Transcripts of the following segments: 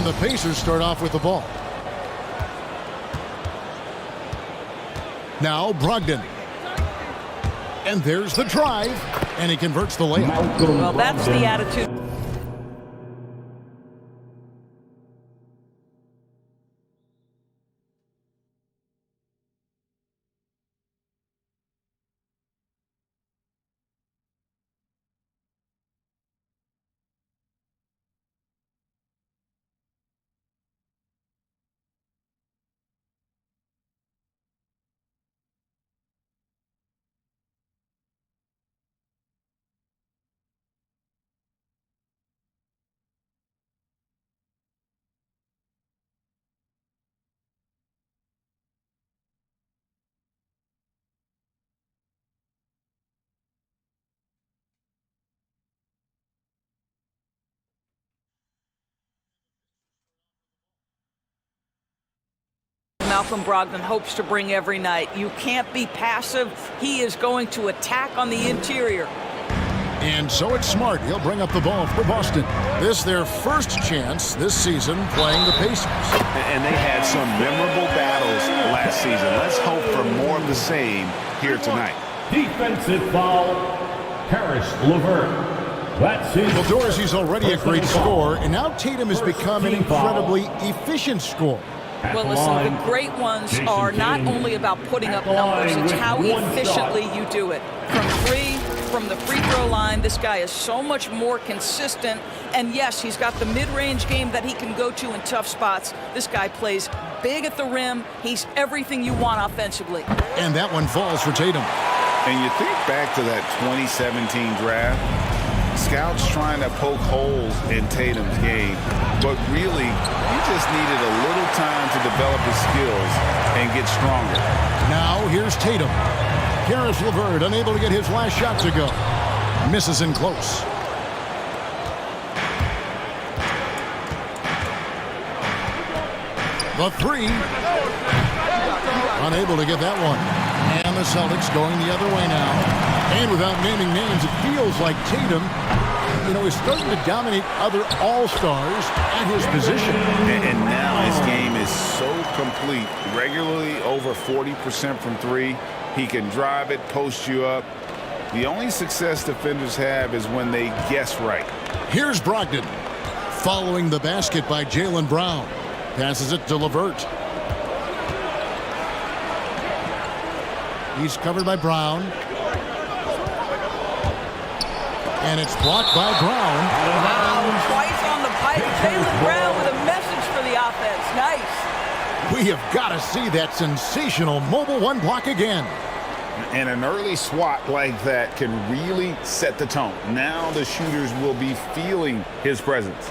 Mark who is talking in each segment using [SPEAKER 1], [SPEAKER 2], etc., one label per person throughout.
[SPEAKER 1] And the Pacers start off with the ball. Now Brogdon. And there's the drive. And he converts the layup.
[SPEAKER 2] Well, that's the attitude. Malcolm Brogdon hopes to bring every night. You can't be passive. He is going to attack on the interior.
[SPEAKER 1] And so it's Smart. He'll bring up the ball for Boston. This their first chance this season playing the Pacers.
[SPEAKER 3] And they had some memorable battles last season. Let's hope for more of the same here tonight.
[SPEAKER 4] Defensive foul, Karis LeVert.
[SPEAKER 1] Well, Dorsey's already a great scorer, and now Tatum has become an incredibly efficient scorer.
[SPEAKER 2] Well, listen, the great ones are not only about putting up numbers, it's how efficiently you do it. From three, from the free throw line, this guy is so much more consistent. And yes, he's got the mid-range game that he can go to in tough spots. This guy plays big at the rim. He's everything you want offensively.
[SPEAKER 1] And that one falls for Tatum.
[SPEAKER 3] And you think back to that 2017 draft, scouts trying to poke holes in Tatum's game, but really, he just needed a little time to develop his skills and get stronger.
[SPEAKER 1] Now, here's Tatum. Karis LeVert unable to get his last shot to go. Misses in close. The three. Unable to get that one. And the Celtics going the other way now. And without naming names, it feels like Tatum, is starting to dominate other all-stars at his position.
[SPEAKER 3] And now his game is so complete. Regularly over 40% from three. He can drive it, post you up. The only success defenders have is when they guess right.
[SPEAKER 1] Here's Brogdon. Following the basket by Jaylen Brown. Passes it to LeVert. He's covered by Brown. And it's blocked by Brown.
[SPEAKER 2] Wow, twice on the pipe. Jaylen Brown with a message for the offense. Nice.
[SPEAKER 1] We have got to see that sensational mobile one block again.
[SPEAKER 3] And an early swat like that can really set the tone. Now the shooters will be feeling his presence.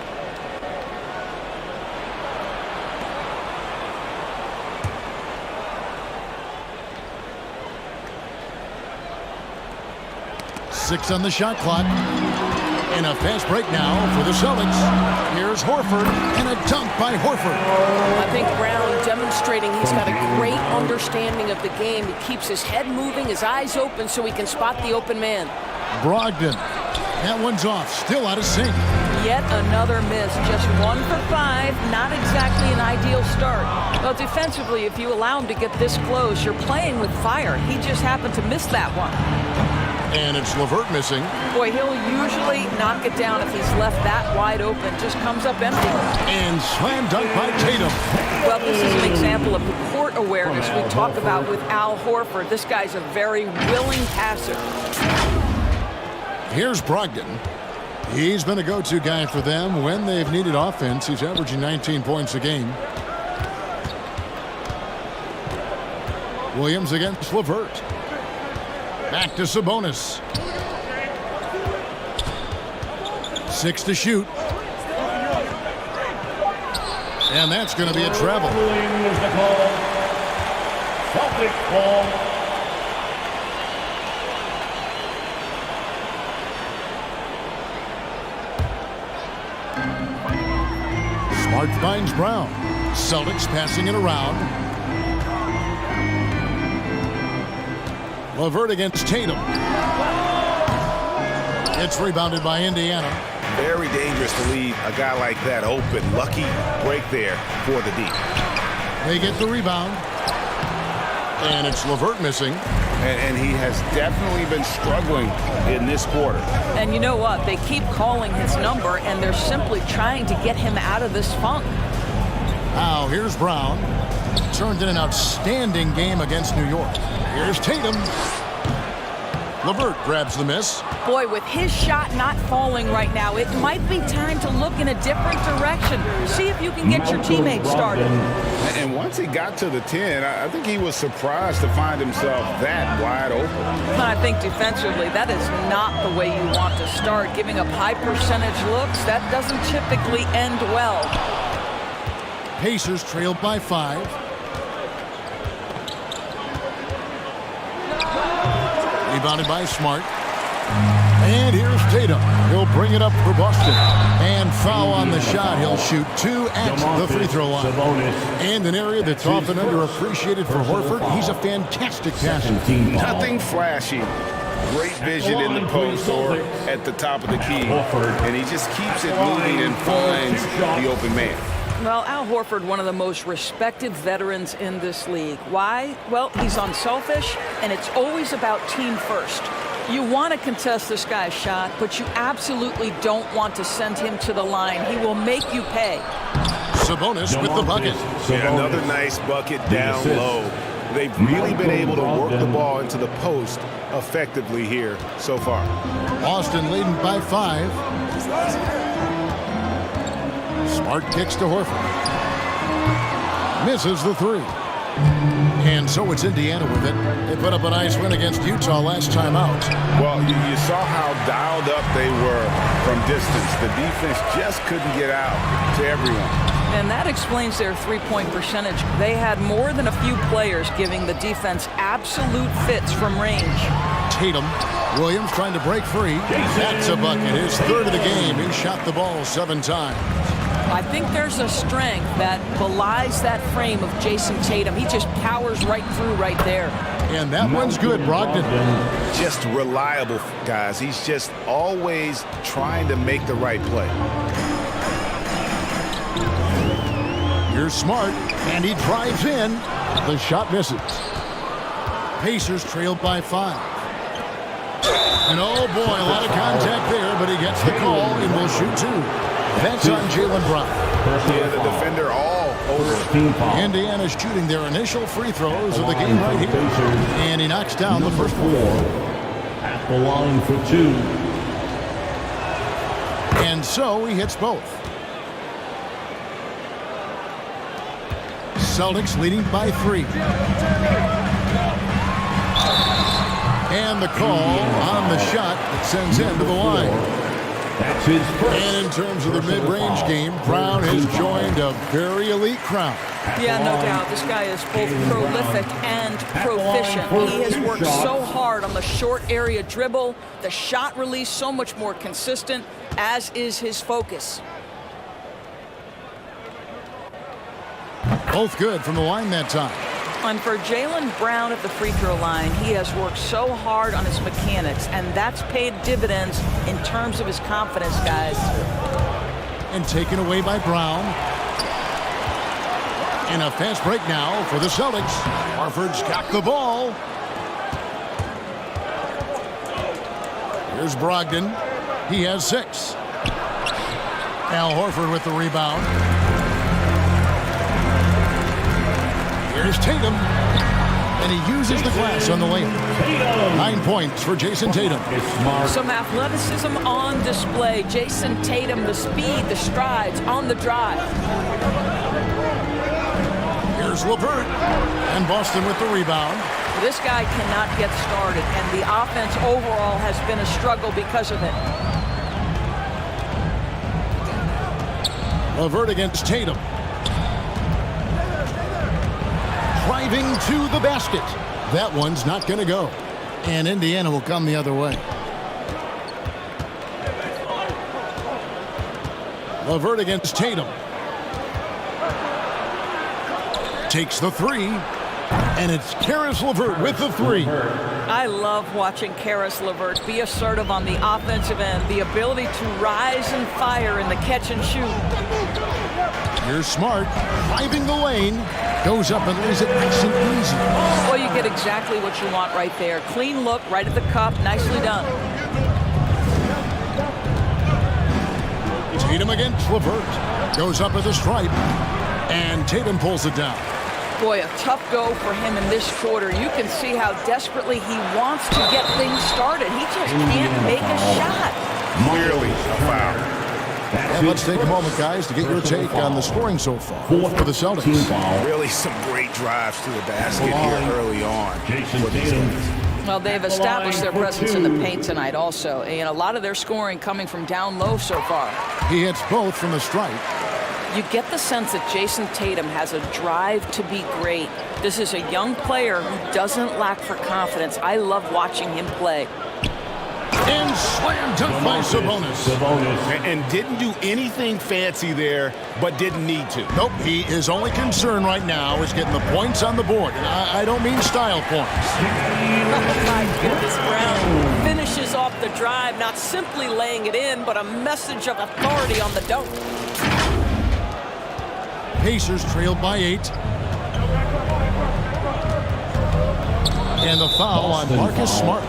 [SPEAKER 1] Six on the shot clock. And a fast break now for the Celtics. Here's Horford, and a dunk by Horford.
[SPEAKER 5] I think Brown demonstrating he's got a great understanding of the game. He keeps his head moving, his eyes open so he can spot the open man.
[SPEAKER 1] Brogdon. That one's off. Still out of sync.
[SPEAKER 2] Yet another miss. Just 1 for 5. Not exactly an ideal start. Well, defensively, if you allow him to get this close, you're playing with fire. He just happened to miss that one.
[SPEAKER 1] And it's LeVert missing.
[SPEAKER 2] Boy, he'll usually knock it down if he's left that wide open. Just comes up empty.
[SPEAKER 1] And slam dunk by Tatum.
[SPEAKER 2] Well, this is an example of the court awareness we talk about with Al Horford. This guy's a very willing passer.
[SPEAKER 1] Here's Brogdon. He's been a go-to guy for them when they've needed offense. He's averaging 19 points a game. Williams against LeVert. Back to Sabonis. 6 to shoot. And that's going to be a travel.
[SPEAKER 4] Celtics ball.
[SPEAKER 1] Smart finds Brown. Celtics passing it around. LeVert against Tatum. It's rebounded by Indiana.
[SPEAKER 3] Very dangerous to leave a guy like that open. Lucky break there for the D.
[SPEAKER 1] They get the rebound. And it's LeVert missing.
[SPEAKER 3] And he has definitely been struggling in this quarter.
[SPEAKER 2] And you know what? They keep calling his number, and they're simply trying to get him out of this funk.
[SPEAKER 1] Now, here's Brown. Turned in an outstanding game against New York. Here's Tatum. LeVert grabs the miss.
[SPEAKER 2] Boy, with his shot not falling right now, it might be time to look in a different direction. See if you can get your teammates started.
[SPEAKER 3] And once he got to the 10, I think he was surprised to find himself that wide open.
[SPEAKER 2] I think defensively, that is not the way you want to start. Giving up high percentage looks, that doesn't typically end well.
[SPEAKER 1] Pacers trailed by 5. Rebounded by Smart. And here's Tatum. He'll bring it up for Boston. And foul on the shot. He'll shoot 2 at the free throw line. And an area that's often underappreciated for Horford. He's a fantastic passer.
[SPEAKER 3] Nothing flashy. Great vision in the post or at the top of the key. And he just keeps it moving and finds the open man.
[SPEAKER 2] Well, Al Horford, one of the most respected veterans in this league. Why? Well, he's unselfish, and it's always about team first. You want to contest this guy's shot, but you absolutely don't want to send him to the line. He will make you pay.
[SPEAKER 1] Sabonis with the bucket.
[SPEAKER 3] Yeah, another nice bucket down low. They've really been able to work the ball into the post effectively here so far.
[SPEAKER 1] Boston leading by 5. Smart kicks to Horford. Misses the 3. And so it's Indiana with it. They put up a nice win against Utah last time out.
[SPEAKER 3] Well, you saw how dialed up they were from distance. The defense just couldn't get out to everyone.
[SPEAKER 2] And that explains their three-point percentage. They had more than a few players giving the defense absolute fits from range.
[SPEAKER 1] Tatum. Williams trying to break free. That's a bucket. His 3rd of the game. He shot the ball 7 times.
[SPEAKER 2] I think there's a strength that belies that frame of Jason Tatum. He just powers right through right there.
[SPEAKER 1] And that one's good, Brogdon.
[SPEAKER 3] Just reliable, guys. He's just always trying to make the right play.
[SPEAKER 1] Here's Smart, and he drives in. The shot misses. Pacers trailed by 5. And oh boy, a lot of contact there, but he gets the call and will shoot 2. That's on Jaylen Brown.
[SPEAKER 3] Yeah, the defender all over.
[SPEAKER 1] Indiana's shooting their initial free throws of the game right here. And he knocks down the first 4.
[SPEAKER 4] At the line for 2.
[SPEAKER 1] And so he hits both. Celtics leading by 3. And the call on the shot that sends him to the line.
[SPEAKER 4] That's his first.
[SPEAKER 1] And in terms of the mid-range game, Brown has joined a very elite crowd.
[SPEAKER 2] Yeah, no doubt. This guy is both prolific and proficient. He has worked so hard on the short area dribble, the shot release so much more consistent, as is his focus.
[SPEAKER 1] Both good from the line that time.
[SPEAKER 2] And for Jaylen Brown at the free throw line, he has worked so hard on his mechanics, and that's paid dividends in terms of his confidence, guys.
[SPEAKER 1] And taken away by Brown. And a fast break now for the Celtics. Horford's got the ball. Here's Brogdon. He has 6. Al Horford with the rebound. Here's Tatum, and he uses the glass on the layup. 9 points for Jason Tatum.
[SPEAKER 2] Some athleticism on display. Jason Tatum, the speed, the strides on the drive.
[SPEAKER 1] Here's LeVert, and Boston with the rebound.
[SPEAKER 2] This guy cannot get started, and the offense overall has been a struggle because of it.
[SPEAKER 1] LeVert against Tatum. Driving to the basket. That one's not going to go. And Indiana will come the other way. LeVert against Tatum. Takes the 3. And it's Karis LeVert with the three.
[SPEAKER 2] I love watching Karis LeVert be assertive on the offensive end, the ability to rise and fire in the catch and shoot.
[SPEAKER 1] Here's Smart, driving the lane, goes up and lays it nice and easy.
[SPEAKER 2] Well, you get exactly what you want right there. Clean look, right at the cup, nicely done.
[SPEAKER 1] Tatum against LeVert, goes up at the stripe, and Tatum pulls it down.
[SPEAKER 2] Boy, a tough go for him in this quarter. You can see how desperately he wants to get things started. He just can't make a shot.
[SPEAKER 3] Clearly a foul.
[SPEAKER 1] And let's take a moment, guys, to get your take on the scoring so far for the Celtics.
[SPEAKER 3] Really some great drives to the basket here early on. For the Celtics.
[SPEAKER 2] Well, they've established their presence in the paint tonight also. And a lot of their scoring coming from down low so far.
[SPEAKER 1] He hits both from the stripe.
[SPEAKER 2] You get the sense that Jason Tatum has a drive to be great. This is a young player who doesn't lack for confidence. I love watching him play.
[SPEAKER 1] And slam dunk by Sabonis.
[SPEAKER 3] And didn't do anything fancy there, but didn't need to.
[SPEAKER 1] Nope, his only concern right now is getting the points on the board. And I don't mean style points.
[SPEAKER 5] Oh, my goodness, Brown finishes off the drive, not simply laying it in, but a message of authority on the dunk.
[SPEAKER 1] Pacers trailed by 8. And the foul on Marcus Smart.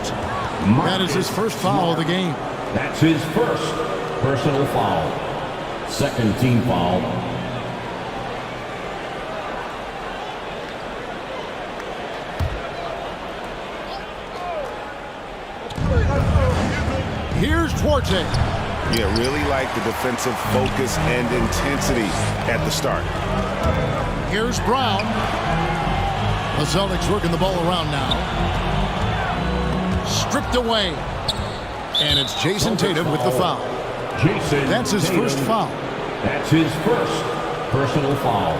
[SPEAKER 1] That is his first foul of the game.
[SPEAKER 4] That's his first personal foul. Second team foul.
[SPEAKER 1] Here's Duarte.
[SPEAKER 3] Yeah, really like the defensive focus and intensity at the start.
[SPEAKER 1] Here's Brown. The Celtics working the ball around now. Stripped away. And it's Jason Tatum with the foul. That's his first foul.
[SPEAKER 4] That's his first personal foul.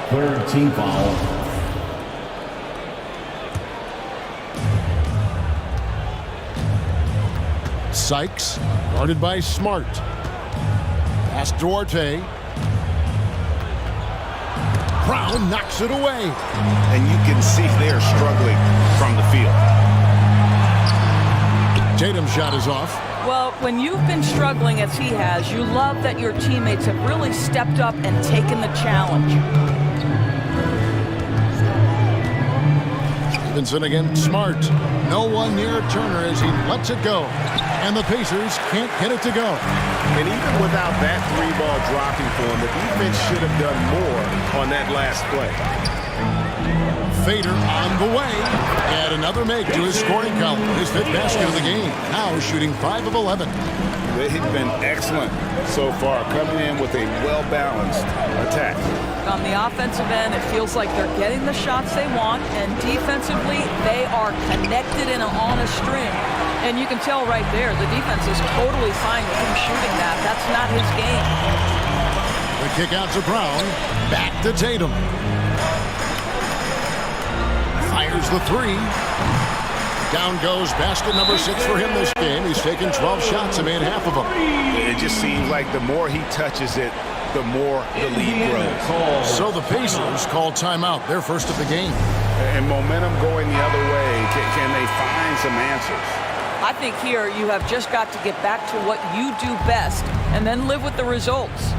[SPEAKER 4] Third team foul.
[SPEAKER 1] Sykes, guarded by Smart. Pass Duarte. Brown knocks it away.
[SPEAKER 3] And you can see they're struggling from the field.
[SPEAKER 1] Tatum's shot is off.
[SPEAKER 2] Well, when you've been struggling as he has, you love that your teammates have really stepped up and taken the challenge.
[SPEAKER 1] Stevenson against Smart. No one near Turner as he lets it go. And the Pacers can't get it to go.
[SPEAKER 3] And even without that three ball dropping for him, the defense should have done more on that last play.
[SPEAKER 1] Fader on the way. Add another make to his scoring column. His fifth basket of the game. Now shooting 5 of 11.
[SPEAKER 3] They've been excellent so far, coming in with a well-balanced attack.
[SPEAKER 2] On the offensive end, it feels like they're getting the shots they want, and defensively, they are connected and on a string. And you can tell right there, the defense is totally fine with him shooting that. That's not his game.
[SPEAKER 1] The kick out to Brown. Back to Tatum. Fires the three. Down goes basket number 6 for him this game. He's taken 12 shots and made half of them.
[SPEAKER 3] It just seems like the more he touches it, the more the lead grows.
[SPEAKER 1] So the Pacers call timeout, their first of the game.
[SPEAKER 3] And momentum going the other way. Can they find some answers?
[SPEAKER 2] I think here you have just got to get back to what you do best and then live with the results.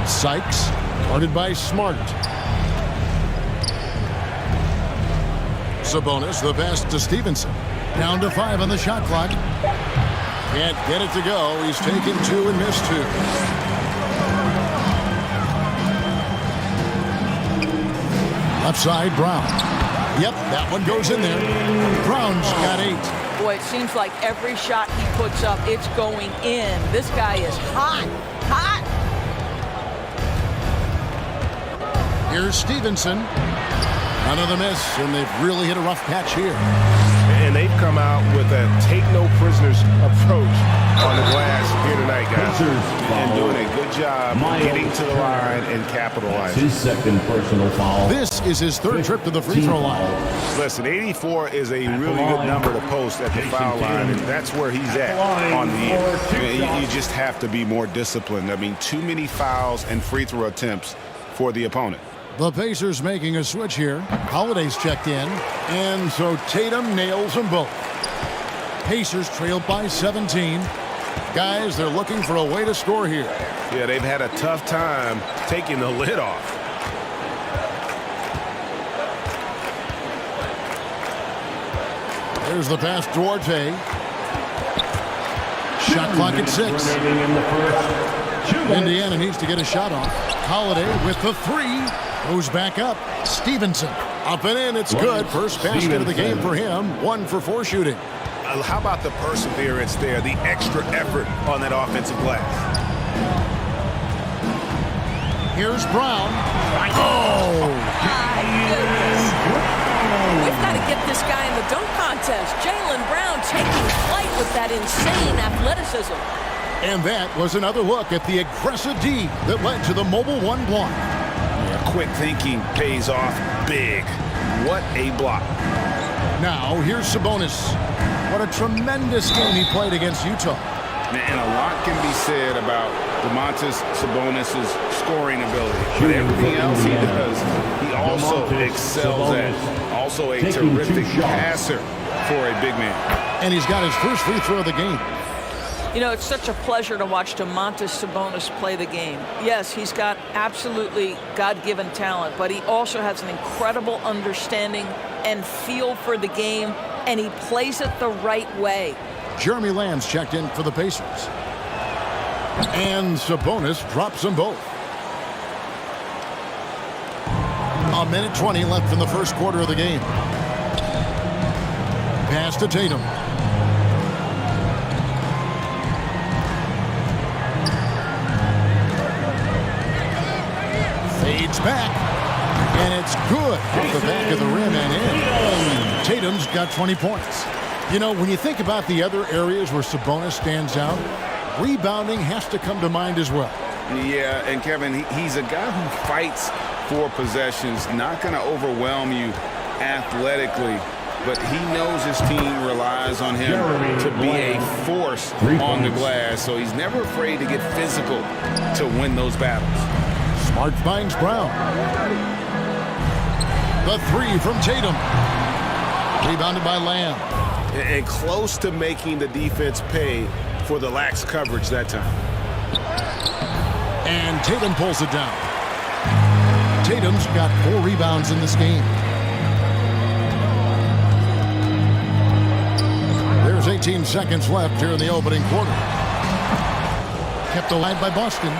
[SPEAKER 1] Sykes, guarded by Smart. Sabonis, the pass to Stevenson. Down to 5 on the shot clock. Can't get it to go. He's taken 2 and missed 2. Left side, Brown. Yep, that one goes in there. Brown's got 8.
[SPEAKER 2] Boy, it seems like every shot he puts up, it's going in. This guy is hot, hot.
[SPEAKER 1] Here's Stevenson. Another miss, and they've really hit a rough patch here.
[SPEAKER 6] and they've come out with a take-no-prisoners approach on the glass here tonight, guys.
[SPEAKER 3] And doing a good job getting to the line and capitalizing.
[SPEAKER 4] His second personal foul.
[SPEAKER 1] This is his third trip to the free throw line.
[SPEAKER 3] Listen, 84 is a really good number to post at the foul line, and that's where he's at on the year. You just have to be more disciplined. I mean, too many fouls and free throw attempts for the opponent.
[SPEAKER 1] The Pacers making a switch here. Holiday's checked in, and so Tatum nails them both. Pacers trailed by 17. Guys, they're looking for a way to score here.
[SPEAKER 6] Yeah, they've had a tough time taking the lid off.
[SPEAKER 1] There's the pass to Duarte. Shot clock at 6. Indiana needs to get a shot off. Holiday with the 3. Goes back up. Stevenson. Up and in. It's good. First basket of the game for him. 1 for 4 shooting.
[SPEAKER 3] How about the perseverance there, the extra effort on that offensive glass?
[SPEAKER 1] Here's Brown. Oh!
[SPEAKER 5] My goodness. We've got to get this guy in the dunk contest. Jaylen Brown taking flight with that insane athleticism.
[SPEAKER 1] And that was another look at the aggressive D that led to the mobile 1 block.
[SPEAKER 3] Yeah, quick thinking pays off big. What a block.
[SPEAKER 1] Now, here's Sabonis. What a tremendous game he played against Utah.
[SPEAKER 3] And a lot can be said about Domantas Sabonis' scoring ability. But everything else he does, he also excels at. Also a terrific passer for a big man.
[SPEAKER 1] And he's got his first free throw of the game.
[SPEAKER 2] You know, it's such a pleasure to watch Domantas Sabonis play the game. Yes, he's got absolutely God-given talent, but he also has an incredible understanding and feel for the game, and he plays it the right way.
[SPEAKER 1] Jeremy Lamb's checked in for the Pacers. And Sabonis drops them both. A minute 20 left in the first quarter of the game. Pass to Tatum. Fades back. And it's good off the back of the rim and in. Tatum's got 20 points. You know, when you think about the other areas where Sabonis stands out, rebounding has to come to mind as well.
[SPEAKER 3] Yeah, and Kevin, he's a guy who fights for possessions, not going to overwhelm you athletically, but he knows his team relies on him to be a force on the glass, so he's never afraid to get physical to win those battles.
[SPEAKER 1] Smart finds Brown. The 3 from Tatum. Rebounded by Lamb.
[SPEAKER 6] And close to making the defense pay for the lax coverage that time.
[SPEAKER 1] And Tatum pulls it down. Tatum's got 4 rebounds in this game. There's 18 seconds left here in the opening quarter. Kept alive by Boston.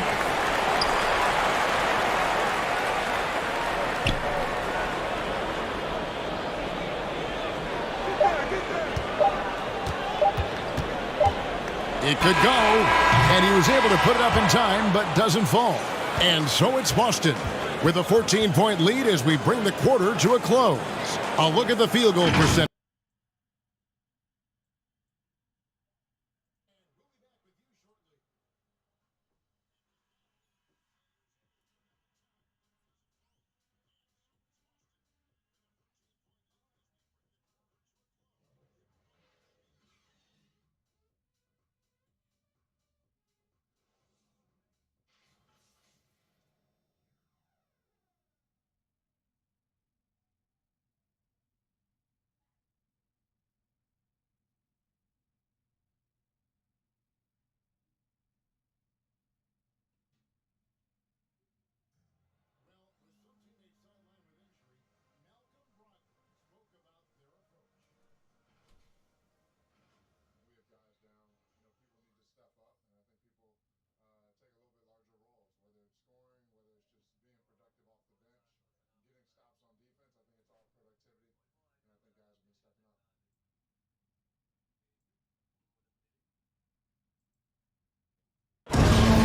[SPEAKER 1] It could go, and he was able to put it up in time, but doesn't fall. And so it's Boston with a 14-point lead as we bring the quarter to a close. A look at the field goal percentage.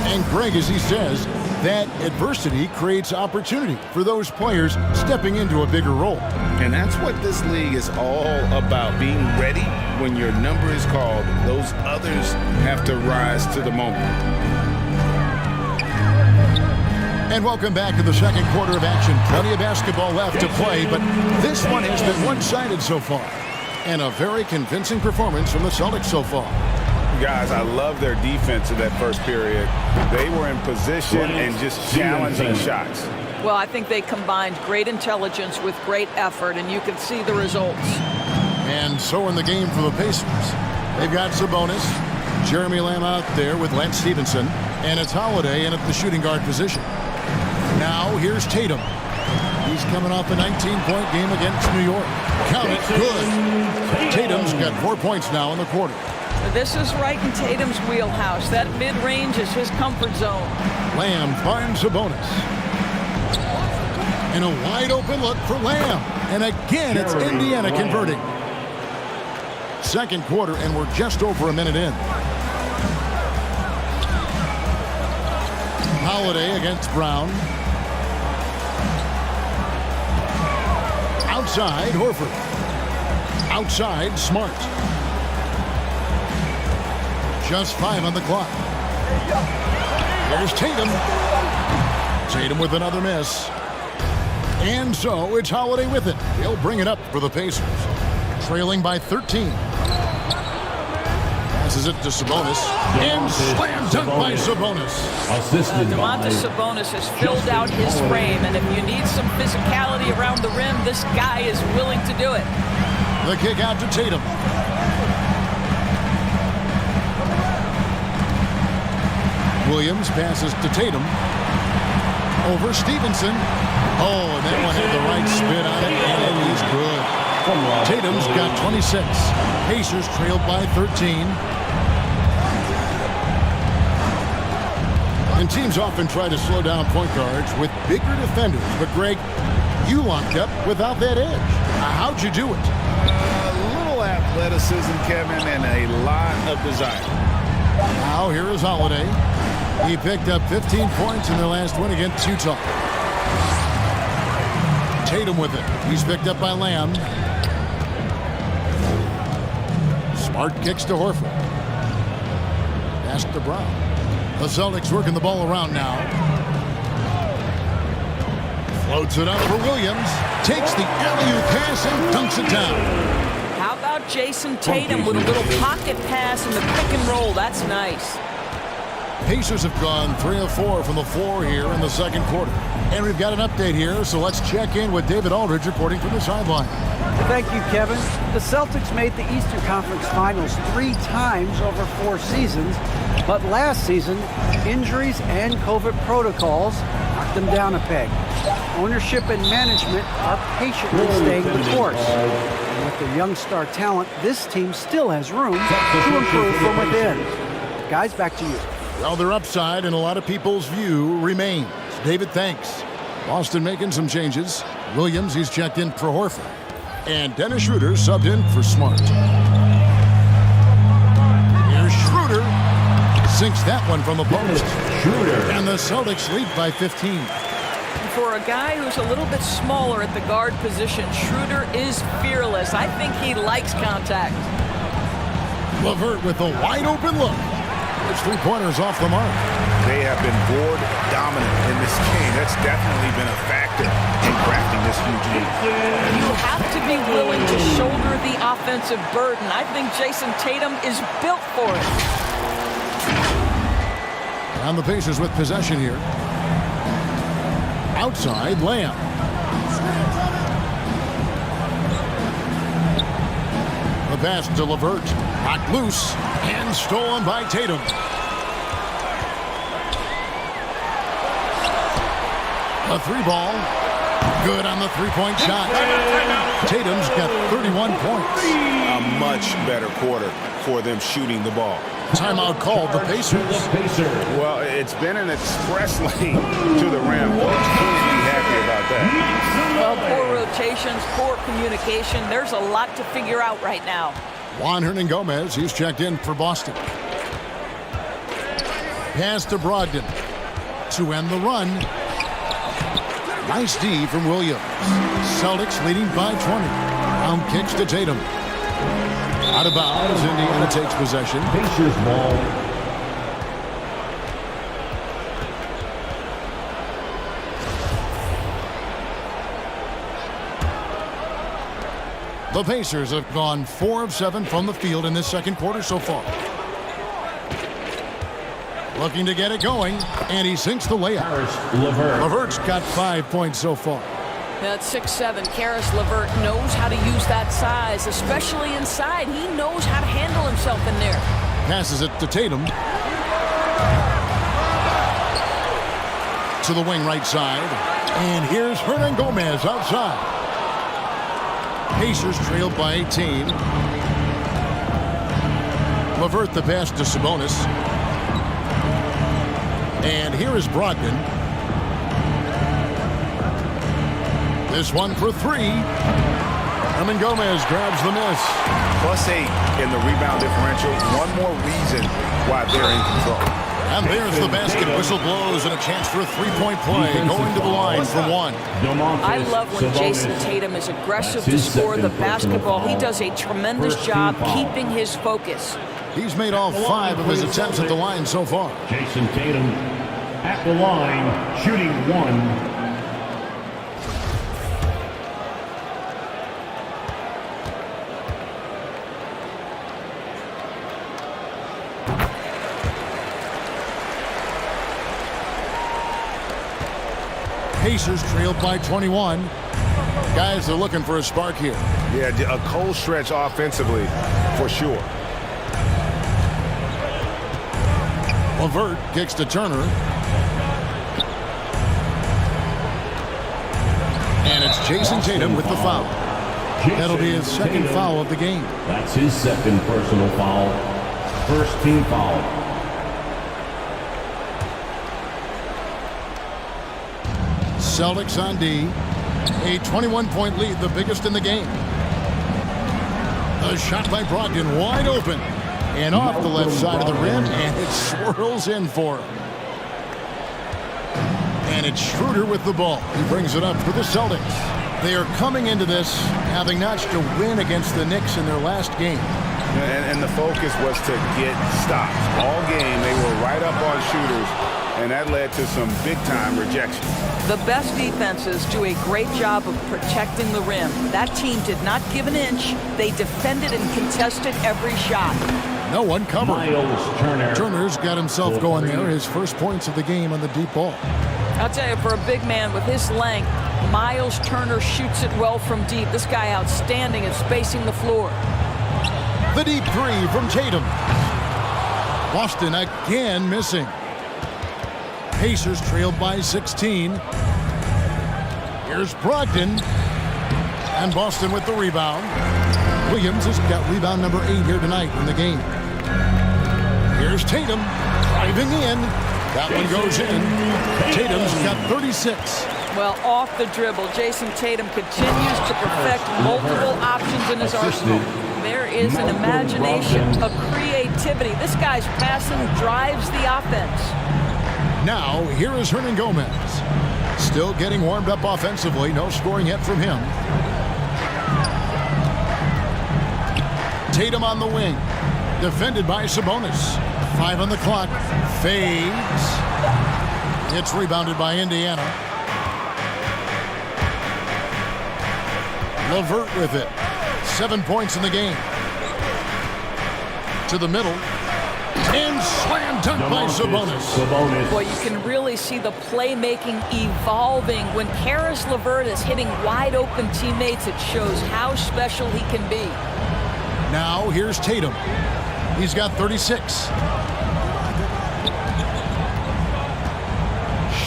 [SPEAKER 1] And Greg, as he says, that adversity creates opportunity for those players stepping into a bigger role.
[SPEAKER 3] And that's what this league is all about, being ready when your number is called. Those others have to rise to the moment.
[SPEAKER 1] And welcome back to the second quarter of action. Plenty of basketball left to play, but this one has been one-sided so far. And a very convincing performance from the Celtics so far.
[SPEAKER 3] Guys, I love their defense in that first period. They were in position and just challenging shots.
[SPEAKER 2] Well, I think they combined great intelligence with great effort, and you can see the results.
[SPEAKER 1] And so in the game for the Pacers, they've got Sabonis, Jeremy Lamb out there with Lance Stevenson, and it's Holiday in at the shooting guard position. Now here's Tatum. He's coming off a 19-point game against New York. Count it, good. Tatum's got 4 points now in the quarter.
[SPEAKER 2] This is right in Tatum's wheelhouse. That mid-range is his comfort zone.
[SPEAKER 1] Lamb finds Sabonis. And a wide-open look for Lamb. And again, it's Indiana converting. Second quarter, and we're just over a minute in. Holiday against Brown. Outside, Horford. Outside, Smart. Just 5 on the clock. There's Tatum. Tatum with another miss. And so it's Holiday with it. He'll bring it up for the Pacers. Trailing by 13. Passes it to Sabonis. And slam dunk by Sabonis.
[SPEAKER 2] Domantas Sabonis has filled out his frame, and if you need some physicality around the rim, this guy is willing to do it.
[SPEAKER 1] The kick out to Tatum. Williams passes to Tatum. Over Stevenson. Oh, and that one had the right spin on it, and he's good. Tatum's got 26. Pacers trailed by 13. And teams often try to slow down point guards with bigger defenders. But, Greg, you locked up without that edge. How'd you do it?
[SPEAKER 3] A little athleticism, Kevin, and a lot of desire.
[SPEAKER 1] Now here is Holiday. He picked up 15 points in their last win against Utah. Tatum with it. He's picked up by Lamb. Smart kicks to Horford. Pass to Brown. The Celtics working the ball around now. Floats it up for Williams. Takes the alley-oop pass and dunks it down.
[SPEAKER 2] How about Jason Tatum with a little pocket pass in the pick and roll? That's nice.
[SPEAKER 1] Pacers have gone 3 of 4 from the floor here in the second quarter. And we've got an update here, so let's check in with David Aldridge reporting from the sideline.
[SPEAKER 7] Thank you, Kevin. The Celtics made the Eastern Conference Finals 3 times over 4 seasons, but last season, injuries and COVID protocols knocked them down a peg. Ownership and management are patiently staying the course. And with their young star talent, this team still has room to improve from within. Guys, back to you.
[SPEAKER 1] Well, their upside in a lot of people's view remains. David, thanks. Boston making some changes. Williams, he's checked in for Horford. And Dennis Schroeder subbed in for Smart. Here's Schroeder. Sinks that one from the post. And the Celtics lead by 15.
[SPEAKER 2] For a guy who's a little bit smaller at the guard position, Schroeder is fearless. I think he likes contact.
[SPEAKER 1] LeVert with a wide open look. His 3-pointers off the mark.
[SPEAKER 3] They have been board dominant in this game. That's definitely been a factor in crafting this huge lead.
[SPEAKER 2] You have to be willing to shoulder the offensive burden. I think Jason Tatum is built for it.
[SPEAKER 1] And the Pacers with possession here. Outside, Lamb. The pass to LeVert. Knocked loose and stolen by Tatum. A 3-ball. Good on the 3-point shot. Tatum's got 31 points.
[SPEAKER 3] A much better quarter for them shooting the ball.
[SPEAKER 1] Timeout called the Pacers.
[SPEAKER 3] Well, it's been an express lane to the rim. Folks can't be happy about that.
[SPEAKER 2] Well, poor rotations, poor communication. There's a lot to figure out right now.
[SPEAKER 1] Juan Hernan-Gomez, he's checked in for Boston. Pass to Brogdon to end the run. Nice D from Williams. Celtics leading by 20. Brown kicks to Tatum. Out of bounds. Indiana takes possession.
[SPEAKER 4] Pacers ball.
[SPEAKER 1] The Pacers have gone 4 of 7 from the field in this second quarter so far. Looking to get it going, and he sinks the layup. LeVert's got 5 points so far.
[SPEAKER 5] That's 6'7". Karis LeVert knows how to use that size, especially inside. He knows how to handle himself in there.
[SPEAKER 1] Passes it to Tatum. To the wing right side. And here's Hernan Gomez outside. Pacers trailed by 18. LeVert the pass to Sabonis. And here is Brogdon. This one for 3. Hernan Gomez grabs the miss.
[SPEAKER 3] +8 in the rebound differential. One more reason why they're in control.
[SPEAKER 1] And there's the basket. Whistle blows and a chance for a 3-point play. Going to the line for 1.
[SPEAKER 5] I love when Jason Tatum is aggressive to score the basketball. He does a tremendous job keeping his focus.
[SPEAKER 1] He's made all 5 of his attempts at the line so far.
[SPEAKER 4] Jason Tatum at the line, shooting 1.
[SPEAKER 1] Pacers trailed by 21. Guys are looking for a spark here.
[SPEAKER 6] Yeah, a cold stretch offensively, for sure.
[SPEAKER 1] LeVert kicks to Turner. And it's Jason Tatum with the foul. That'll be his second foul of the game.
[SPEAKER 4] That's his second personal foul. First team foul.
[SPEAKER 1] Celtics on D. A 21-point lead, the biggest in the game. A shot by Brogdon, wide open. And off the left side of the rim, and it swirls in for him. And it's Schroeder with the ball. He brings it up for the Celtics. They are coming into this having notched a win against the Knicks in their last game.
[SPEAKER 3] And the focus was to get stops. All game, they were right up on shooters, and that led to some big-time rejection.
[SPEAKER 2] The best defenses do a great job of protecting the rim. That team did not give an inch. They defended and contested every shot.
[SPEAKER 1] No one covered.
[SPEAKER 4] Miles Turner.
[SPEAKER 1] Turner's got himself going there. His first points of the game on the deep ball.
[SPEAKER 2] I'll tell you, for a big man with his length, Miles Turner shoots it well from deep. This guy outstanding at spacing the floor.
[SPEAKER 1] The deep 3 from Tatum. Boston again missing. Pacers trailed by 16. Here's Brogdon. And Boston with the rebound. Williams has got rebound number 8 here tonight in the game. Here's Tatum driving in. That one goes in. Tatum's got 36.
[SPEAKER 2] Well, off the dribble, Jason Tatum continues to perfect multiple options in his arsenal. There is an imagination, a creativity. This guy's passing drives the offense.
[SPEAKER 1] Now, here is Hernan Gomez. Still getting warmed up offensively. No scoring yet from him. Tatum on the wing. Defended by Sabonis. 5 on the clock. Fades. It's rebounded by Indiana. LeVert with it. 7 points in the game. To the middle. And slam dunk by Sabonis.
[SPEAKER 2] Boy, you can really see the playmaking evolving. When Karis LeVert is hitting wide open teammates, it shows how special he can be.
[SPEAKER 1] Now, here's Tatum. He's got 36.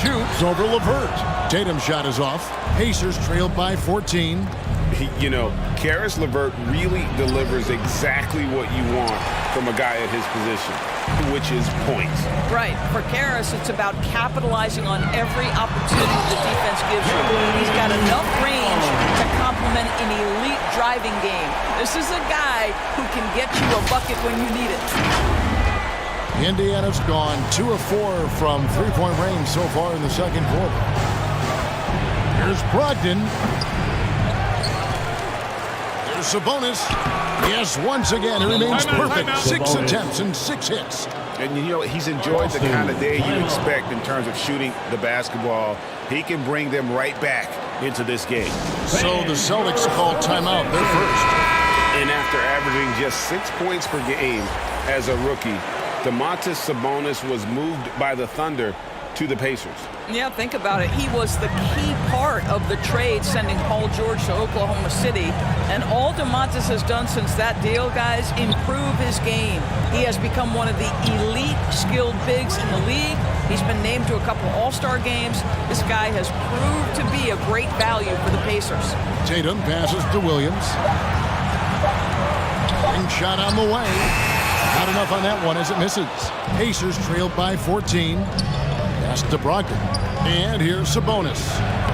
[SPEAKER 1] Shoots over LeVert. Tatum's shot is off. Pacers trailed by 14.
[SPEAKER 3] You know, Karis LeVert really delivers exactly what you want from a guy at his position, which is points.
[SPEAKER 2] Right. For Karis, it's about capitalizing on every opportunity the defense gives you. He's got enough range to complement an elite driving game. This is a guy who can get you a bucket when you need it.
[SPEAKER 1] Indiana's gone 2 of 4 from 3-point range so far in the second quarter. Here's Brogdon. Here's Sabonis. Yes, once again, he remains perfect. 6 attempts and 6 hits.
[SPEAKER 3] And, you know, he's enjoyed the kind of day you expect in terms of shooting the basketball. He can bring them right back into this game.
[SPEAKER 1] So the Celtics call timeout. They're first.
[SPEAKER 6] And after averaging just 6 points per game as a rookie, Domantas Sabonis was moved by the Thunder to the Pacers.
[SPEAKER 2] Yeah, think about it. He was the key part of the trade sending Paul George to Oklahoma City. And all Domantas has done since that deal, guys, improve his game. He has become one of the elite skilled bigs in the league. He's been named to a couple All-Star games. This guy has proved to be a great value for the Pacers.
[SPEAKER 1] Tatum passes to Williams. And shot on the way. Not enough on that one as it misses. Pacers trailed by 14. Pass to Brogdon. And here's Sabonis.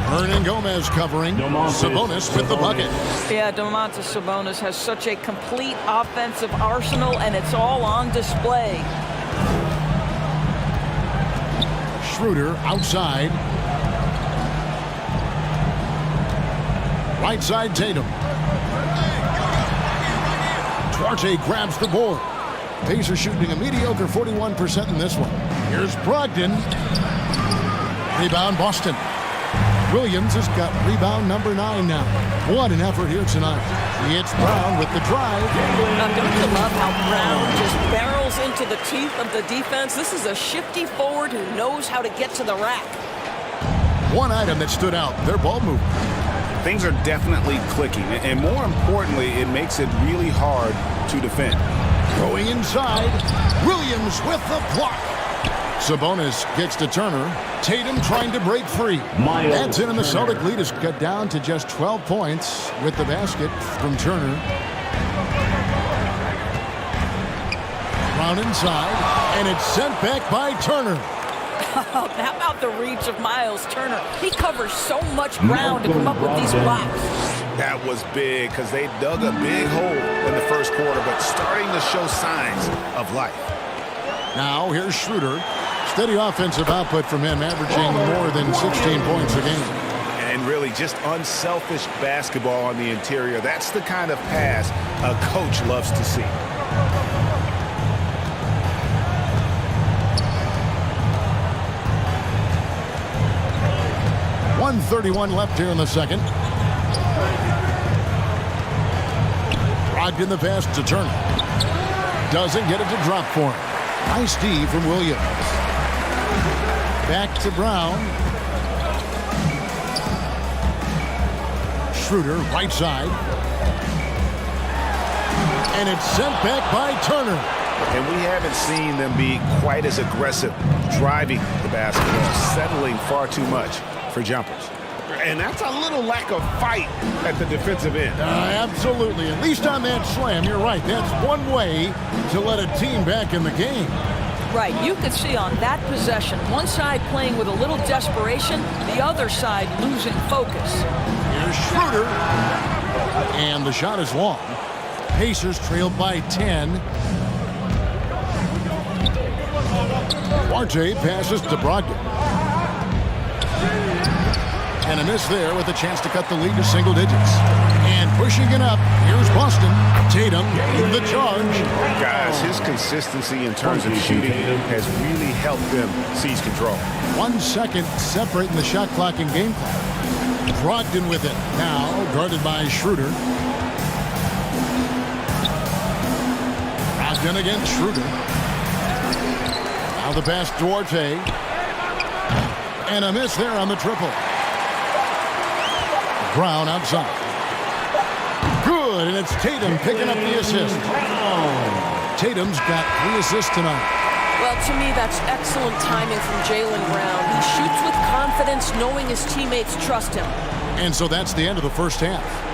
[SPEAKER 1] Hernan Gomez covering. Sabonis with the bucket.
[SPEAKER 2] Yeah, Domantas Sabonis has such a complete offensive arsenal, and it's all on display.
[SPEAKER 1] Schroeder outside. Right side Tatum. Duarte grabs the board. Pacers shooting a mediocre 41% in this one. Here's Brogdon. Rebound Boston. Williams has got rebound number 9 now. What an effort here tonight. It's Brown with the drive.
[SPEAKER 5] Now, don't you love how Brown just barrels into the teeth of the defense? This is a shifty forward who knows how to get to the rack.
[SPEAKER 1] One item that stood out, their ball movement.
[SPEAKER 3] Things are definitely clicking. And more importantly, it makes it really hard to defend.
[SPEAKER 1] Going inside. Williams with the block. Sabonis gets to Turner. Tatum trying to break free. That's it, and the Celtic lead is cut down to just 12 points with the basket from Turner. Brown inside, and it's sent back by Turner.
[SPEAKER 5] How about the reach of Miles Turner? He covers so much ground to come up with these blocks.
[SPEAKER 3] That was big because they dug a big hole in the first quarter, but starting to show signs of life.
[SPEAKER 1] Now here's Schroeder. Steady offensive output from him, averaging more than 16 points a game.
[SPEAKER 3] And really just unselfish basketball on the interior. That's the kind of pass a coach loves to see. .131 left here in the second. Brogdon the pass to Turner. Doesn't get it to drop for him. Nice D from Williams. Back to Brown. Schroeder, right side. And it's sent back by Turner. And we haven't seen them be quite as aggressive driving the basketball, settling far too much for jumpers.
[SPEAKER 6] And that's a little lack of fight at the defensive end.
[SPEAKER 1] Absolutely. At least on that slam, you're right. That's one way to let a team back in the game.
[SPEAKER 2] Right, you could see on that possession, one side playing with a little desperation, the other side losing focus.
[SPEAKER 1] Here's Schroeder. And the shot is long. Pacers trailed by 10. Duarte passes to Brogdon. And a miss there with a chance to cut the lead to single digits. And pushing it up, here's Boston. Tatum with the charge.
[SPEAKER 3] Guys, his consistency in terms of shooting has really helped them seize control.
[SPEAKER 1] 1 second separating the shot clock and game clock. Brogdon with it. Now guarded by Schroeder. Brogdon against Schroeder. Now the pass to Duarte. And a miss there on the triple. Brown outside. Good, and it's Tatum picking up the assist. Tatum's got 3 assists tonight.
[SPEAKER 5] Well, to me, that's excellent timing from Jaylen Brown. He shoots with confidence, knowing his teammates trust him.
[SPEAKER 1] And so that's the end of the first half.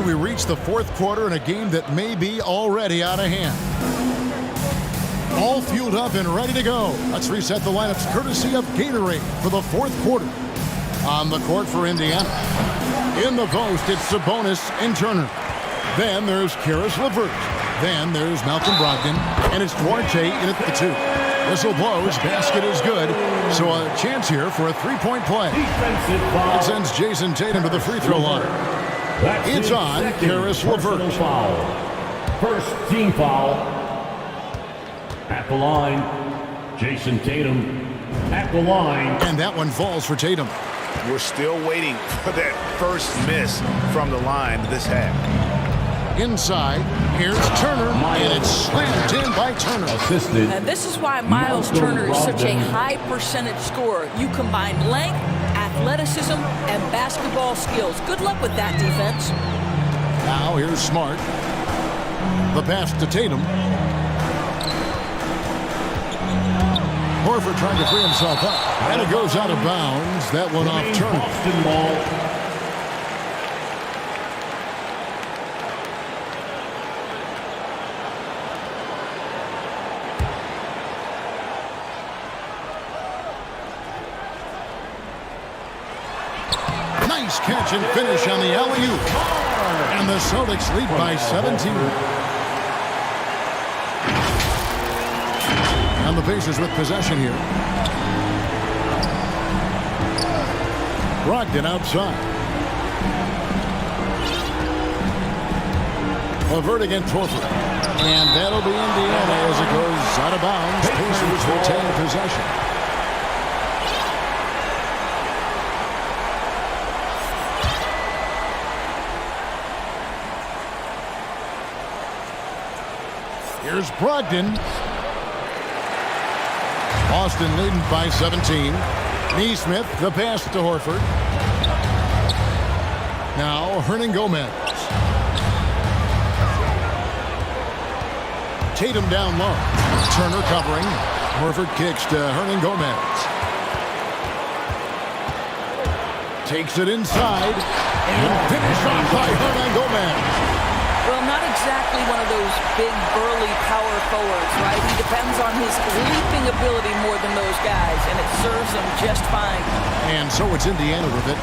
[SPEAKER 1] we reach the fourth quarter in a game that may be already out of hand. All fueled up and ready to go. Let's reset the lineups courtesy of Gatorade for the fourth quarter. On the court for Indiana. In the post, it's Sabonis and Turner. Then there's Karis LeVert. Then there's Malcolm Brogdon. And it's Duarte in at the 2. Whistle blows. Basket is good. So a chance here for a three-point play. It sends Jason Tatum to the free throw line. It's on Karis LeVert.
[SPEAKER 4] First team foul at the line. Jason Tatum at the line.
[SPEAKER 1] And that one falls for Tatum.
[SPEAKER 3] We're still waiting for that first miss from the line this half.
[SPEAKER 1] Inside, here's Turner, and it's slammed in by Turner.
[SPEAKER 4] Assisted.
[SPEAKER 2] And this is why Miles Turner is such a high percentage scorer. You combine length, athleticism, and basketball skills. Good luck with that defense.
[SPEAKER 1] Now here's Smart. The pass to Tatum. Horford trying to free himself up. And it goes out of bounds. That one off Turner.
[SPEAKER 4] Boston ball.
[SPEAKER 1] Nice catch and finish on the alley-oop. And the Celtics lead by 17. And the Pacers with possession here. Brogdon outside. LeVert against Horford. And that'll be Indiana as it goes out of bounds. Pacers retain possession. Here's Brogdon. Boston leading by 17. Neesmith, the pass to Horford. Now Hernangomez. Tatum down low. Turner covering. Horford kicks to Hernangomez. Takes it inside. And finished off by Hernangomez.
[SPEAKER 2] Well, not exactly one of those big, burly power forwards, right? He depends on his leaping ability more than those guys, and it serves him just fine.
[SPEAKER 1] And so it's Indiana with it.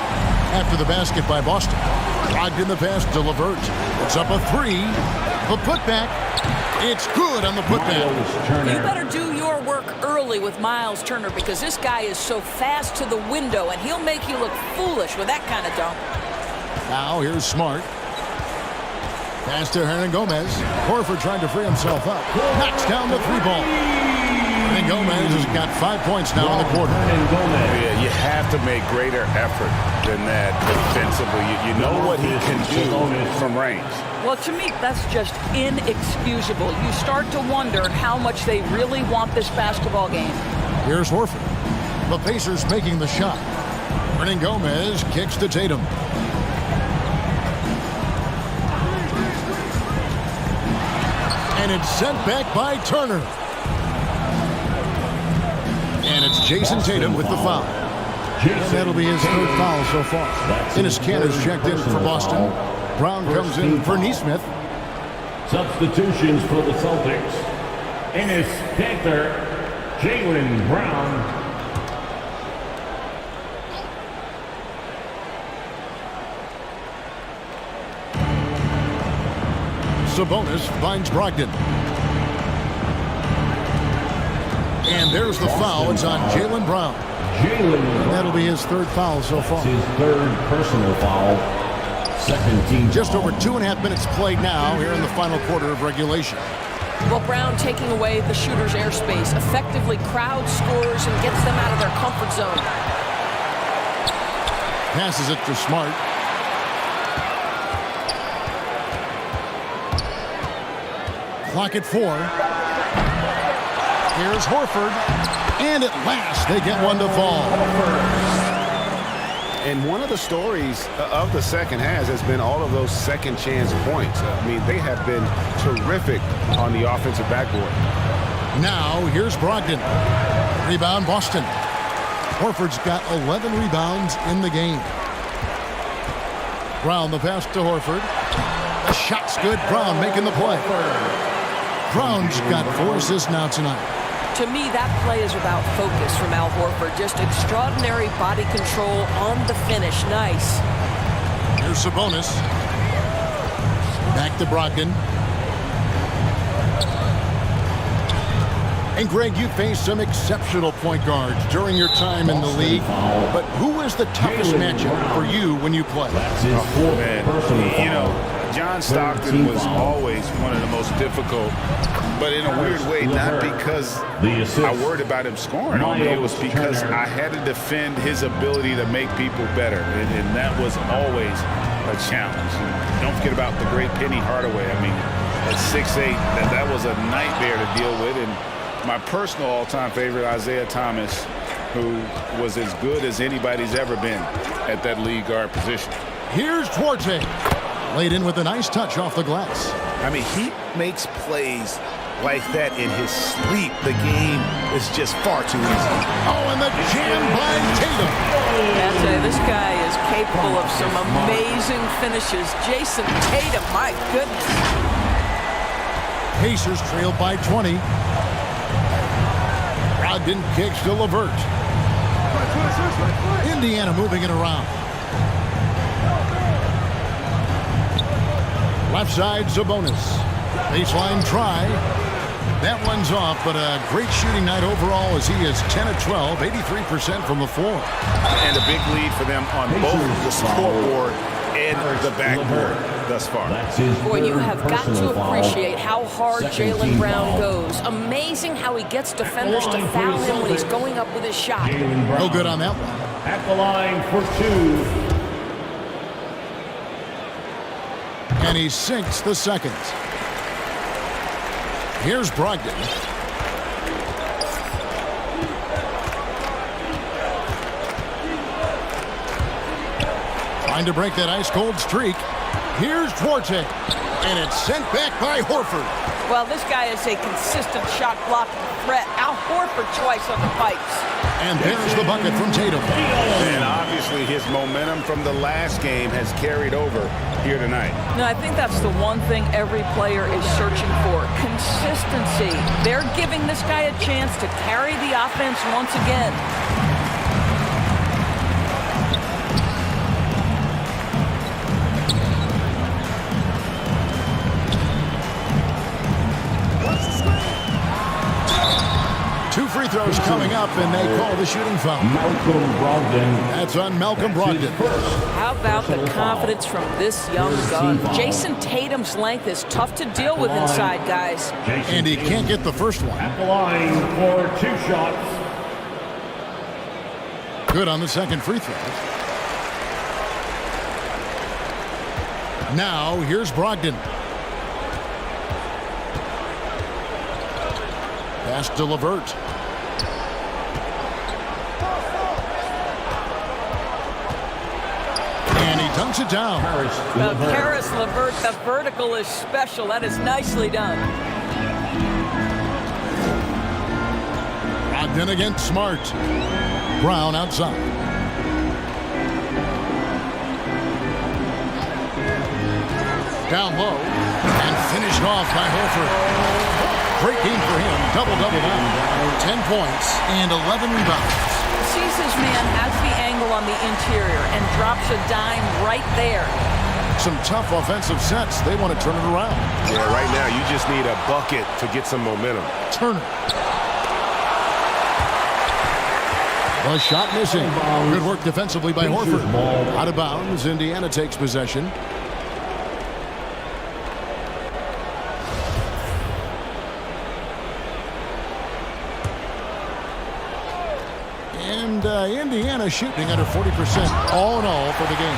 [SPEAKER 1] After the basket by Boston. Brogdon the pass to LeVert. It's up a 3. The putback. It's good on the putback.
[SPEAKER 2] You better do your work early with Miles Turner because this guy is so fast to the window, and he'll make you look foolish with that kind of dunk.
[SPEAKER 1] Now here's Smart. Pass to Hernangomez. Horford trying to free himself up. Knocks down the 3-ball. Hernangomez has got 5 points now in the quarter.
[SPEAKER 3] Yeah, you have to make greater effort than that defensively. You know what he can do from range.
[SPEAKER 2] Well, to me, that's just inexcusable. You start to wonder how much they really want this basketball game.
[SPEAKER 1] Here's Horford. The Pacers making the shot. Hernangomez kicks to Tatum. And it's sent back by Turner. And it's Jason Tatum with the foul. And that'll be his third foul so far. Enes Kanter's checked in for Boston. Brown comes in for Neesmith.
[SPEAKER 4] Substitutions for the Celtics. Enes Kanter, Jaylen Brown.
[SPEAKER 1] Sabonis finds Brogdon. And there's the foul. It's on Jaylen Brown. That'll be his third foul so far.
[SPEAKER 4] His third personal foul. Second team
[SPEAKER 1] Just
[SPEAKER 4] foul.
[SPEAKER 1] over 2.5 minutes played now here in the final quarter of regulation.
[SPEAKER 5] Well, Brown taking away the shooter's airspace effectively crowds scores and gets them out of their comfort zone.
[SPEAKER 1] Passes it to Smart. Clock at 4. Here's Horford. And at last, they get one to fall.
[SPEAKER 3] And one of the stories of the second half has been all of those second chance points. I mean, they have been terrific on the offensive backboard.
[SPEAKER 1] Now, here's Brogdon. Rebound, Boston. Horford's got 11 rebounds in the game. Brown, the pass to Horford. Shot's good. Brown making the play. Brown's got 4 assists now tonight.
[SPEAKER 5] To me, that play is about focus from Al Horford. Just extraordinary body control on the finish. Nice.
[SPEAKER 1] Here's Sabonis. Back to Brogdon. And Greg, you faced some exceptional point guards during your time in the league. But who is the toughest matchup for you when you play?
[SPEAKER 3] You know, John Stockton was always one of the most difficult, but in a weird way, not because I worried about him scoring on me. It was because I had to defend his ability to make people better, and that was always a challenge. Don't forget about the great Penny Hardaway. I mean, at 6'8", that was a nightmare to deal with. And my personal all-time favorite, Isaiah Thomas, who was as good as anybody's ever been at that lead guard position.
[SPEAKER 1] Here's Duarte. Laid in with a nice touch off the glass.
[SPEAKER 3] I mean, he makes plays like that in his sleep. The game is just far too easy.
[SPEAKER 1] Oh, and the jam by Tatum.
[SPEAKER 5] I'll tell you, this guy is capable of some amazing finishes. Jason Tatum, my goodness.
[SPEAKER 1] Pacers trailed by 20. Brogdon kicks to LeVert. Indiana moving it around. Left side, Sabonis. Baseline try. That one's off, but a great shooting night overall as he is 10 of 12, 83% from the floor.
[SPEAKER 3] And a big lead for them on both the scoreboard and the backboard thus far.
[SPEAKER 5] Boy, you have got to appreciate how hard Jaylen Brown goes. Amazing how he gets defenders to foul him when he's going up with his shot.
[SPEAKER 1] No good on that one.
[SPEAKER 4] At the line for 2.
[SPEAKER 1] And he sinks the second. Here's Brogdon. Trying to break that ice-cold streak. Here's Duarte. And it's sent back by Horford.
[SPEAKER 2] Well, this guy is a consistent shot blocking threat. Al Horford twice on the pipes.
[SPEAKER 1] And there's the bucket from Tatum.
[SPEAKER 3] And obviously his momentum from the last game has carried over here tonight.
[SPEAKER 2] No, I think that's the one thing every player is searching for. Consistency. They're giving this guy a chance to carry the offense once again.
[SPEAKER 1] Two free throws coming up, and they call the shooting foul.
[SPEAKER 4] Malcolm Brogdon.
[SPEAKER 1] That's on Malcolm Brogdon.
[SPEAKER 5] How about the confidence from this young gun? Jason Tatum's length is tough to deal with inside, guys.
[SPEAKER 1] And he can't get the first one.
[SPEAKER 4] At the line for 2 shots.
[SPEAKER 1] Good on the second free throw. Now, here's Brogdon. Pass to LeVert. And he dunks it down.
[SPEAKER 2] Karis LeVert, the vertical is special. That is nicely done.
[SPEAKER 1] Brogdon against Smart. Brown outside. Down low. And finished off by Horford. Great game for him. Double-double now. 10 points and 11 rebounds.
[SPEAKER 2] Sees his man, has the angle on the interior, and drops a dime right there.
[SPEAKER 1] Some tough offensive sets. They want to turn it around.
[SPEAKER 6] Yeah, right now you just need a bucket to get some momentum.
[SPEAKER 1] Turner. The shot missing. Good work defensively by Horford. Out of bounds. Indiana takes possession. And Indiana shooting under 40% all in all for the game.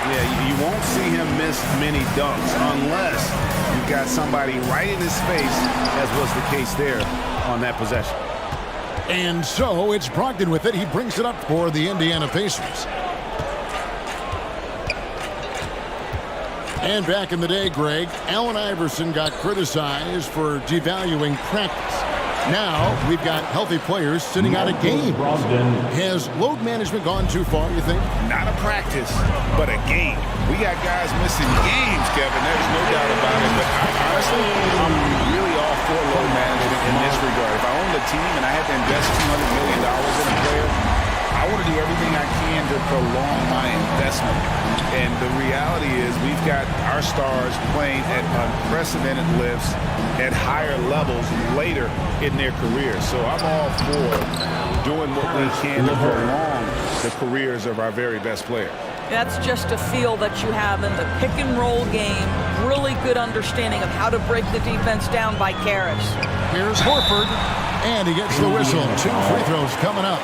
[SPEAKER 3] Yeah, you won't see him miss many dunks unless you've got somebody right in his face, as was the case there on that possession.
[SPEAKER 1] And so it's Brogdon with it. He brings it up for the Indiana Pacers. And back in the day, Greg, Allen Iverson got criticized for devaluing practice. Now we've got healthy players sitting out a game. Has load management gone too far, you think?
[SPEAKER 3] Not a practice, but a game. We got guys missing games, Kevin. There's no doubt about it. But honestly, I'm really all for load management in this regard. If I owned a team and I had to invest $200 million in a player, I want to do everything I can to prolong my investment. And the reality is we've got our stars playing at unprecedented lifts at higher levels later in their careers. So I'm all for doing what we can to prolong the careers of our very best players.
[SPEAKER 2] That's just a feel that you have in the pick and roll game. Really good understanding of how to break the defense down by Karras.
[SPEAKER 1] Here's Horford, and he gets the whistle. 2 free throws coming up.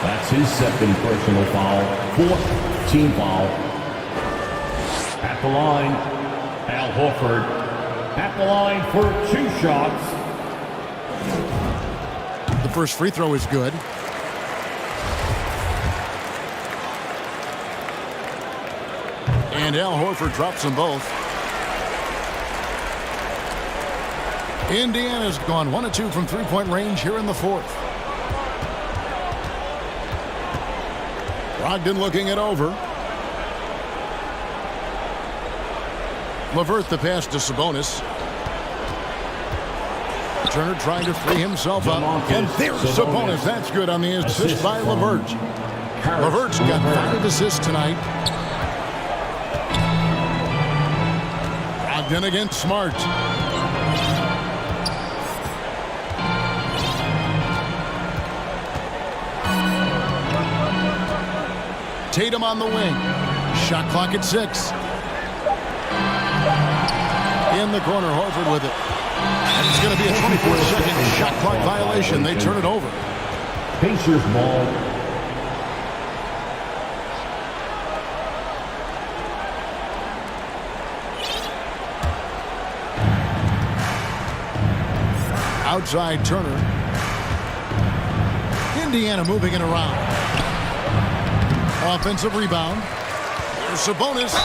[SPEAKER 4] That's his second personal foul. 4th team foul. At the line, Al Horford. At the line for 2 shots.
[SPEAKER 1] The first free throw is good. And Al Horford drops them both. Indiana's gone 1 of 2 from three-point range here in the 4th. Brogdon looking it over. LeVert the pass to Sabonis. Turner trying to free himself up. And there's Sabonis. That's good on the assist by LeVert. LeVert's got 5 assists tonight. Brogdon against Smart. Tatum on the wing. Shot clock at 6. In the corner, Horford with it. And it's going to be a 24-second shot clock violation. They turn it over.
[SPEAKER 4] Pacers ball.
[SPEAKER 1] Outside Turner. Indiana moving it around. Offensive rebound. There's Sabonis.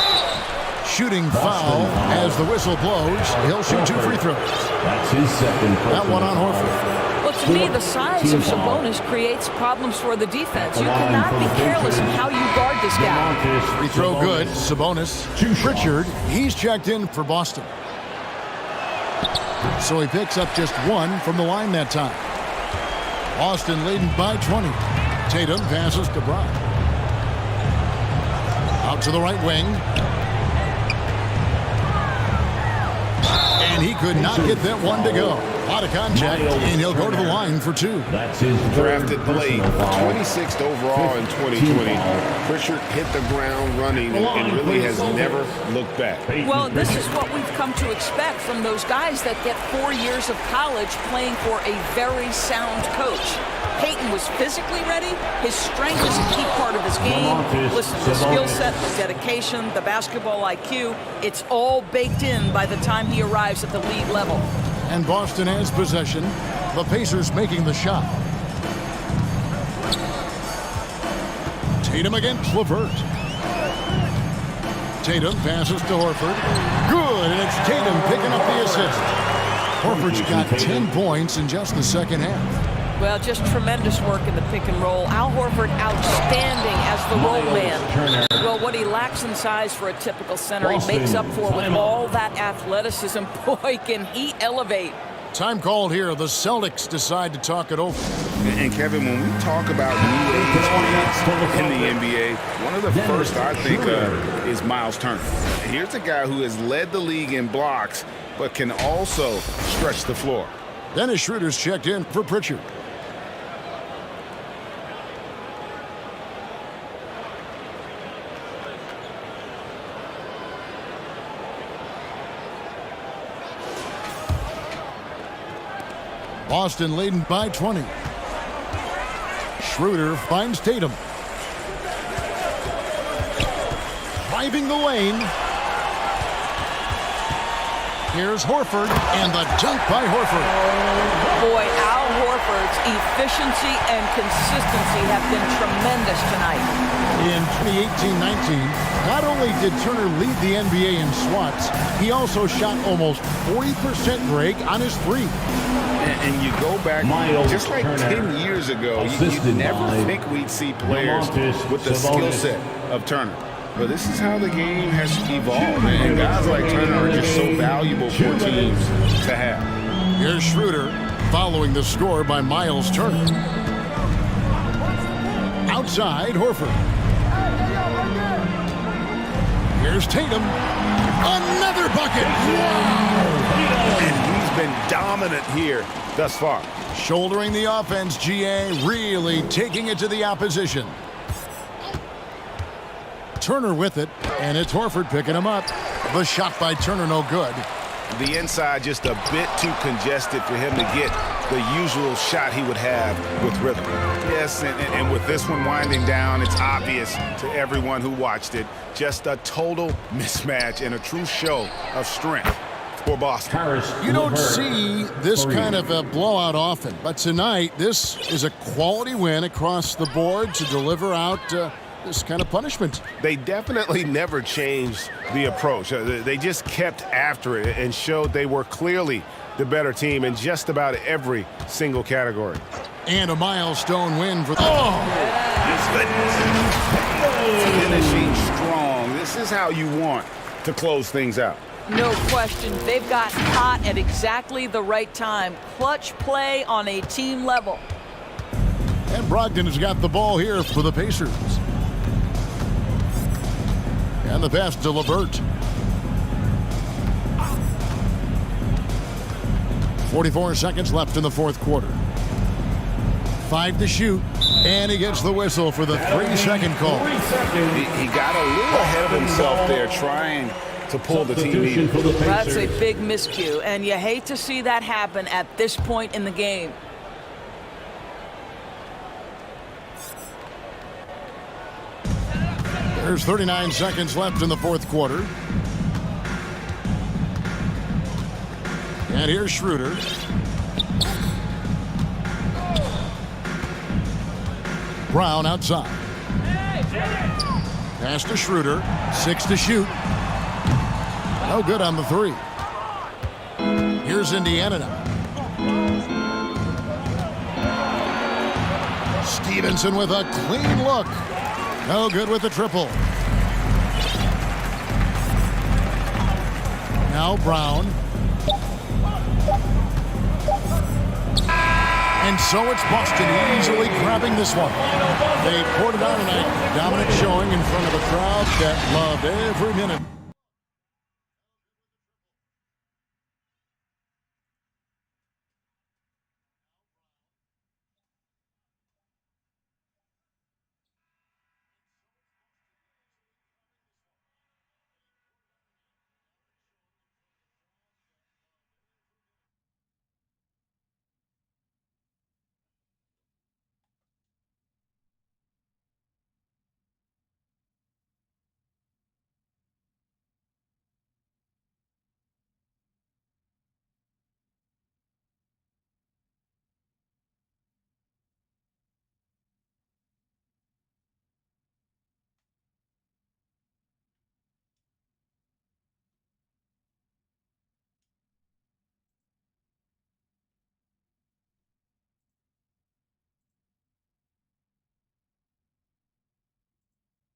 [SPEAKER 1] Shooting foul as the whistle blows. He'll shoot 2 free throws.
[SPEAKER 4] That's his second.
[SPEAKER 1] That one on Horford.
[SPEAKER 2] Well, to me, the size of Sabonis creates problems for the defense. You cannot be careless in how you guard this guy.
[SPEAKER 1] Free throw good. Sabonis. Pritchard. He's checked in for Boston. So he picks up just 1 from the line that time. Boston leading by 20. Tatum passes to Brown. Out to the right wing. And he could not get that one to go. Out of contact, and he'll go to the line for 2.
[SPEAKER 4] That's his
[SPEAKER 6] Drafted late, 26th overall in 2020. Pritchard hit the ground running and really has never looked back.
[SPEAKER 2] Well, this is what we've come to expect from those guys that get 4 years of college playing for a very sound coach. Peyton was physically ready. His strength is a key part of his game. Listen, the skill set, the dedication, the basketball IQ, it's all baked in by the time he arrives at the league level.
[SPEAKER 1] And Boston has possession. The Pacers making the shot. Tatum against LeVert. Tatum passes to Horford. Good, and it's Tatum picking up the assist. Horford's got 10 points in just the second half.
[SPEAKER 2] Well, just tremendous work in the pick and roll. Al Horford outstanding as the roll man. Well, what he lacks in size for a typical center, he makes up for with all that athleticism. Boy, can he elevate.
[SPEAKER 1] Time called here. The Celtics decide to talk it over.
[SPEAKER 3] And Kevin, when we talk about new age in the NBA, one of the first I think of is Miles Turner. Here's a guy who has led the league in blocks, but can also stretch the floor.
[SPEAKER 1] Dennis Schroeder's checked in for Pritchard. Boston leading by 20. Schroeder finds Tatum. Driving the lane. Here's Horford, and the dunk by Horford.
[SPEAKER 2] Boy, Al Horford's efficiency and consistency have been tremendous tonight.
[SPEAKER 1] In 2018-19, not only did Turner lead the NBA in swats, he also shot almost 40%, Greg, on his three.
[SPEAKER 3] And you go back,
[SPEAKER 4] Miles
[SPEAKER 3] just like
[SPEAKER 4] Turner,
[SPEAKER 3] 10 years ago, you'd
[SPEAKER 4] assisted
[SPEAKER 3] never
[SPEAKER 4] by
[SPEAKER 3] think we'd see players
[SPEAKER 4] Demontis
[SPEAKER 3] with the skill
[SPEAKER 4] Sabonis.
[SPEAKER 3] set of Turner. But this is how the game has evolved. And guys like Turner are just so valuable for teams to have.
[SPEAKER 1] Here's Schroeder following the score by Miles Turner. Outside, Horford. Here's Tatum. Another bucket.
[SPEAKER 6] And he's been dominant here thus far.
[SPEAKER 1] Shouldering the offense, GA really taking it to the opposition. Turner with it, and it's Horford picking him up. The shot by Turner, no good.
[SPEAKER 6] The inside just a bit too congested for him to get the usual shot he would have with rhythm. Yes, and with this one winding down, it's obvious to everyone who watched it. Just a total mismatch and a true show of strength for Boston.
[SPEAKER 1] You don't see this kind of a blowout often, but tonight this is a quality win across the board to deliver out this kind of punishment.
[SPEAKER 6] They definitely never changed the approach. They just kept after it and showed they were clearly the better team in just about every single category.
[SPEAKER 1] And a milestone win for the...
[SPEAKER 6] Finishing strong. This is how you want to close things out.
[SPEAKER 2] No question. They've got hot at exactly the right time. Clutch play on a team level.
[SPEAKER 1] And Brogdon has got the ball here for the Pacers. And the pass to LeVert. 44 seconds left in the fourth quarter. 5 to shoot. And he gets the whistle for the 3-second call.
[SPEAKER 3] He got a little ahead of himself there trying to pull the team in.
[SPEAKER 2] That's a big miscue, and you hate to see that happen at this point in the game.
[SPEAKER 1] There's 39 seconds left in the fourth quarter. And here's Schroeder. Brown outside. Pass to Schroeder. 6 to shoot. No good on the 3. Here's Indiana now. Stevenson with a clean look. No good with the triple. Now Brown. And so it's Boston easily grabbing this one. They poured it out tonight. Dominant showing in front of a crowd that loved every minute.